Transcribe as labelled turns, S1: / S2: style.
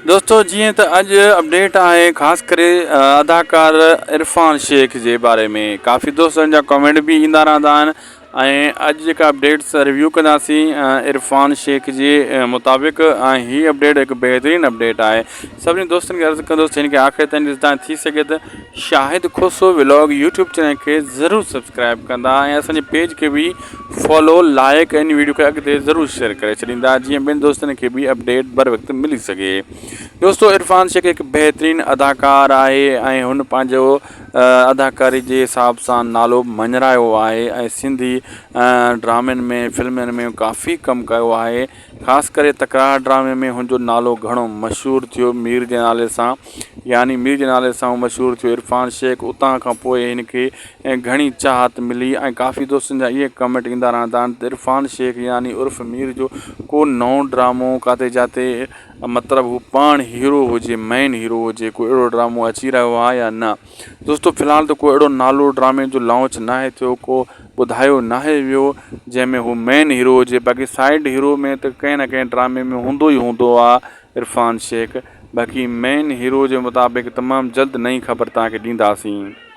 S1: दोस्तों जीअं त अॼु अपडेट आहे ख़ासि करे अदाकार इरफान शेख जे बारे में काफ़ी दोस्तनि जा कमेंट बि ईंदा रहंदा आहिनि ऐं अॼु जेका अपडेट्स रिव्यू कंदासीं इरफान शेख जे मुताबिक़ ऐं हीअ अपडेट हिकु बहितरीनु अपडेट आहे। सभिनी दोस्तनि खे अर्ज़ु कंदुसि हिन खे आख़िर ताईं ॾिसंदा थी सघे त शाहिद खुसो व्लॉग यूट्यूब चैनल खे ज़रूरु सब्सक्राइब कंदा ऐं असांजे पेज खे बि फॉलो लाइक ऐं वीडियो खे अॻिते ज़रूरु शेयर करे छॾींदा जीअं ॿियनि दोस्तनि खे बि अपडेट बर वक़्तु मिली सघे। दोस्तों इरफान शेख हिकु बहितरीनु अदाकार आहे ऐं हुन पंहिंजो अदाकारी जे हिसाब सां नालो मञरायो आहे ऐं सिंधी ड्रामनि में फिल्मनि में काफ़ी कमु कयो आहे। ख़ासि करे तकरार ड्रामे में हुनजो नालो घणो मशहूरु थियो मीर जे नाले सां मीर जे नाले सां मशहूरु थियो इरफान शेख। उतां खां पोइ हिनखे घणी चाहत मिली ऐं काफ़ी दोस्तनि जा इहे कमेंट ईंदा रहंदा आहिनि त इरफान शेख उर्फ़ मीर जो को नओं ड्रामो काथे जाते मतिलबु हू पाण हीरो हुजे मेन हीरो हुजे कोई अहिड़ो ड्रामो अची रहियो आहे या न। दोस्तों फ़िलहालु त कोई अहिड़ो नालो ड्रामे जो लॉन्च नाहे थियो को ॿुधायो नाहे वियो जंहिंमें हू मेन हीरो हुजे। बाक़ी साइड हीरो में त कंहिं न कंहिं ड्रामे में हूंदो ई हूंदो आहे इरफान शेख। बाक़ी मेन हीरो जे मुताबिक़ तमामु जल्द नई ख़बर तव्हांखे ॾींदासीं।